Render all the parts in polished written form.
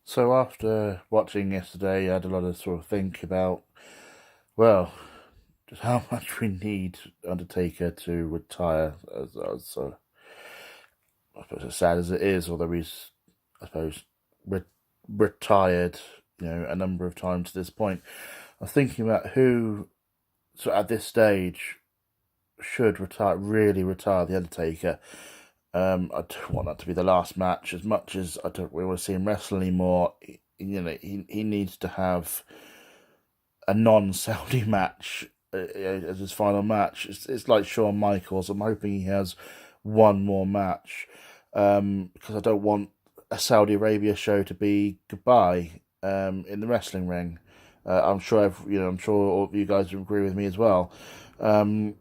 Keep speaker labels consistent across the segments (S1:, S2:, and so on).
S1: So after watching yesterday, I had a lot of sort of think about, well, just how much we need Undertaker to retire. I suppose as sad as it is, although he's, I suppose, re- retired, a number of times to this point. I was thinking about who, so at this stage, should really retire the Undertaker. I don't want that to be the last match. As much as I don't really want to see him wrestle anymore, he needs to have a non-Saudi match as his final match. It's like Shawn Michaels. I'm hoping he has one more match because I don't want a Saudi Arabia show to be goodbye in the wrestling ring. I'm sure all of you guys will agree with me as well. Um,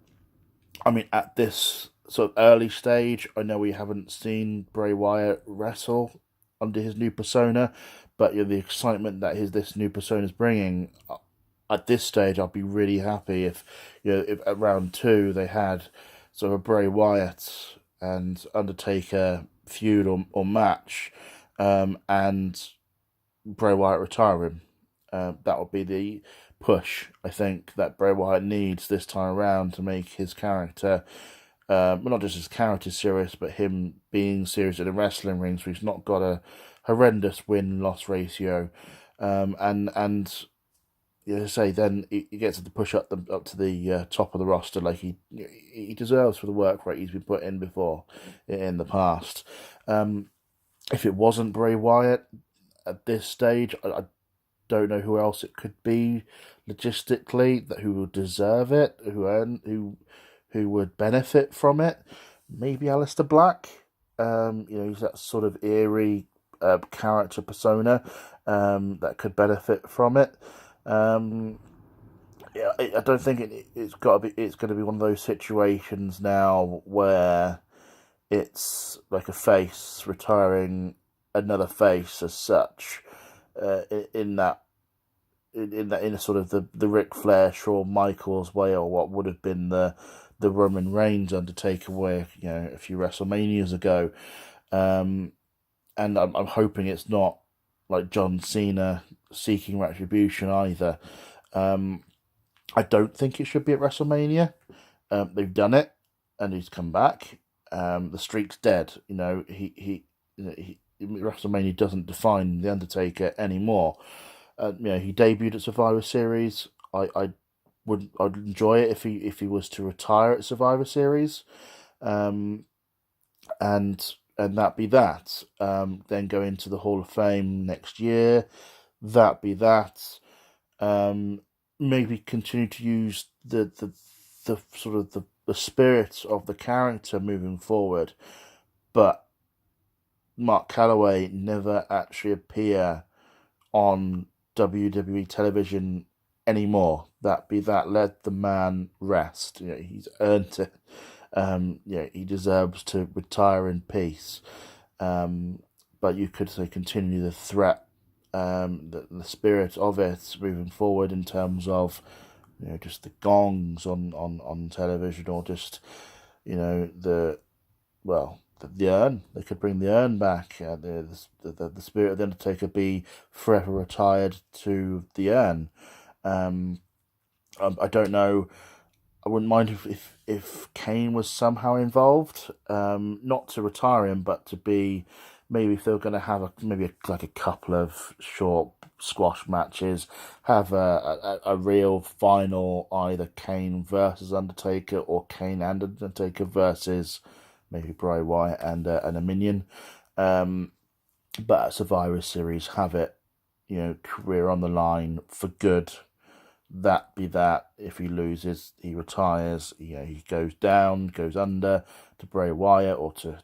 S1: I mean, at this sort of early stage, I know we haven't seen Bray Wyatt wrestle under his new persona, but the excitement that his this new persona is bringing, at this stage, I'd be really happy if if at round two they had sort of a Bray Wyatt and Undertaker feud or match, and Bray Wyatt retire him. That would be the push I think that Bray Wyatt needs this time around to make his character, well, not just his character serious, but him being serious in the wrestling rings. So he's not got a horrendous win loss ratio, and say then he gets to push up to the top of the roster like he deserves for the work rate he's been put in before in the past. If it wasn't Bray Wyatt at this stage, I don't know who else it could be logistically that who would deserve it, who would benefit from it. Maybe Alistair Black. He's that sort of eerie character persona that could benefit from it. Um, yeah, I don't think it's got to be. It's going to be one of those situations now where it's like a face retiring another face as such. In that in a sort of the Ric Flair Shawn Michaels way, or what would have been the Roman Reigns Undertaker way, a few WrestleManias ago. Um, and I'm hoping it's not like John Cena seeking retribution either. Um, I don't think it should be at WrestleMania. They've done it, and he's come back. The streak's dead. WrestleMania doesn't define the Undertaker anymore. He debuted at Survivor Series. I'd enjoy it if he was to retire at Survivor Series, um, and that be that. Then go into the Hall of Fame next year. That be that. Um, Maybe continue to use the sort of the spirit of the character moving forward, but Mark Calloway never actually appear on WWE television anymore. That be that. Let the man rest. He's earned it. He deserves to retire in peace. But you could say continue the threat, the spirit of it moving forward in terms of just the gongs on television, or just the well, the urn. They could bring the urn back. The spirit of the Undertaker be forever retired to the urn. Um, I don't know. I wouldn't mind if Kane was somehow involved. Not to retire him, but to be, maybe if they were going to have like a couple of short squash matches, have a real final, either Kane versus Undertaker or Kane and Undertaker versus maybe Bray Wyatt and a minion. But at Survivor Series, have it, career on the line for good. That be that. If he loses, he retires. He goes down, goes under to Bray Wyatt or to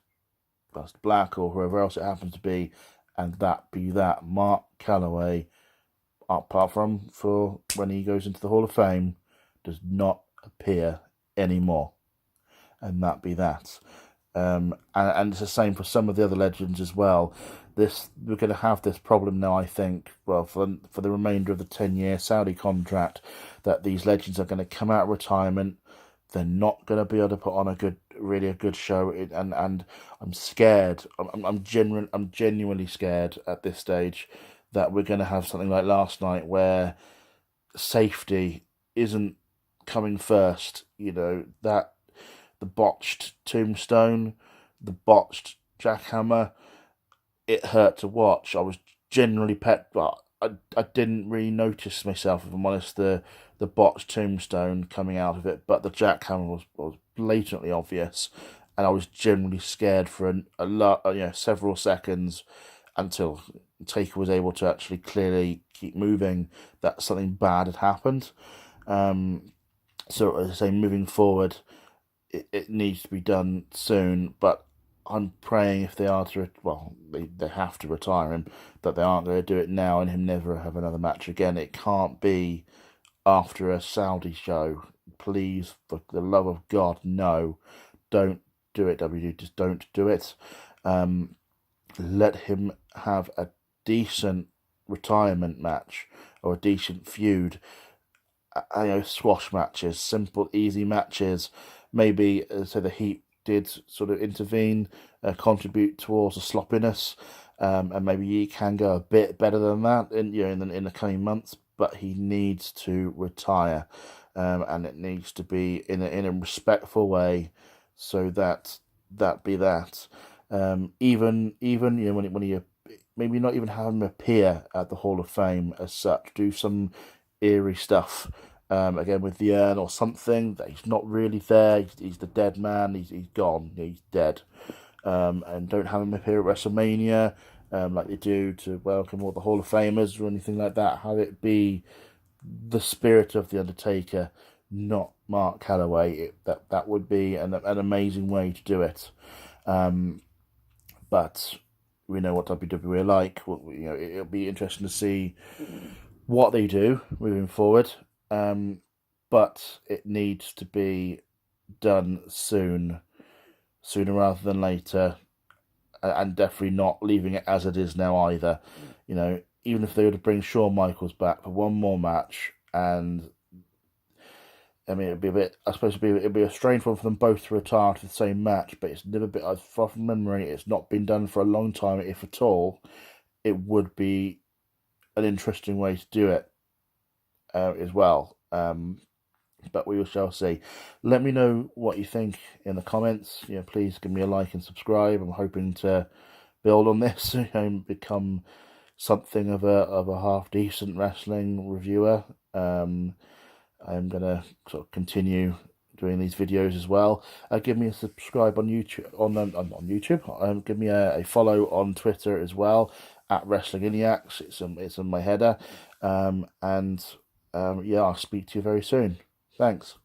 S1: Buster Black or whoever else it happens to be, and that be that. Mark Calloway, apart from for when he goes into the Hall of Fame, does not appear anymore, and that be that. And it's the same for some of the other legends as well. We're going to have this problem now, I think, well, for the remainder of the 10-year Saudi contract, that these legends are going to come out of retirement. They're not going to be able to put on really a good show, and I'm scared. I'm genuinely scared at this stage that we're going to have something like last night where safety isn't coming first. That the botched tombstone, the botched jackhammer, it hurt to watch. I was generally but I didn't really notice myself, if I'm honest, the botched tombstone coming out of it, but the jackhammer was blatantly obvious, and I was generally scared for a lot, several seconds until Taker was able to actually clearly keep moving, that something bad had happened. So as I say, moving forward, it needs to be done soon, but I'm praying if they are to, well, they have to retire him, that they aren't going to do it now and him never have another match again. It can't be after a Saudi show. Please, for the love of God, no. Don't do it, WWE. Just don't do it. Let him have a decent retirement match or a decent feud. Squash matches, simple, easy matches. Maybe so the Heat did sort of intervene, contribute towards the sloppiness, and maybe he can go a bit better than that in the coming months. But he needs to retire, and it needs to be in a respectful way, so that be that. Even when you maybe not even have him appear at the Hall of Fame as such, do some eerie stuff. Again with the urn or something that he's not really there. He's the dead man. He's gone. He's dead. And don't have him appear at WrestleMania, like they do to welcome all the Hall of Famers or anything like that. Have it be the spirit of the Undertaker, not Mark Calloway. That would be an amazing way to do it. But we know what WWE are like. It'll be interesting to see what they do moving forward. But it needs to be done sooner rather than later, and definitely not leaving it as it is now either. Even if they were to bring Shawn Michaels back for one more match, and I mean, it'd be a bit. I suppose it'd be a strange one for them both to retire to the same match, but it's never been. Far from memory, it's not been done for a long time, if at all. It would be an interesting way to do it, as well. But we shall see. Let me know what you think in the comments. Please give me a like and subscribe. I'm hoping to build on this and become something of a half decent wrestling reviewer. I'm gonna sort of continue doing these videos as well. Give me a subscribe on YouTube on YouTube. Give me a follow on Twitter as well at WrestlingIniacs. It's on my header. And I'll speak to you very soon. Thanks.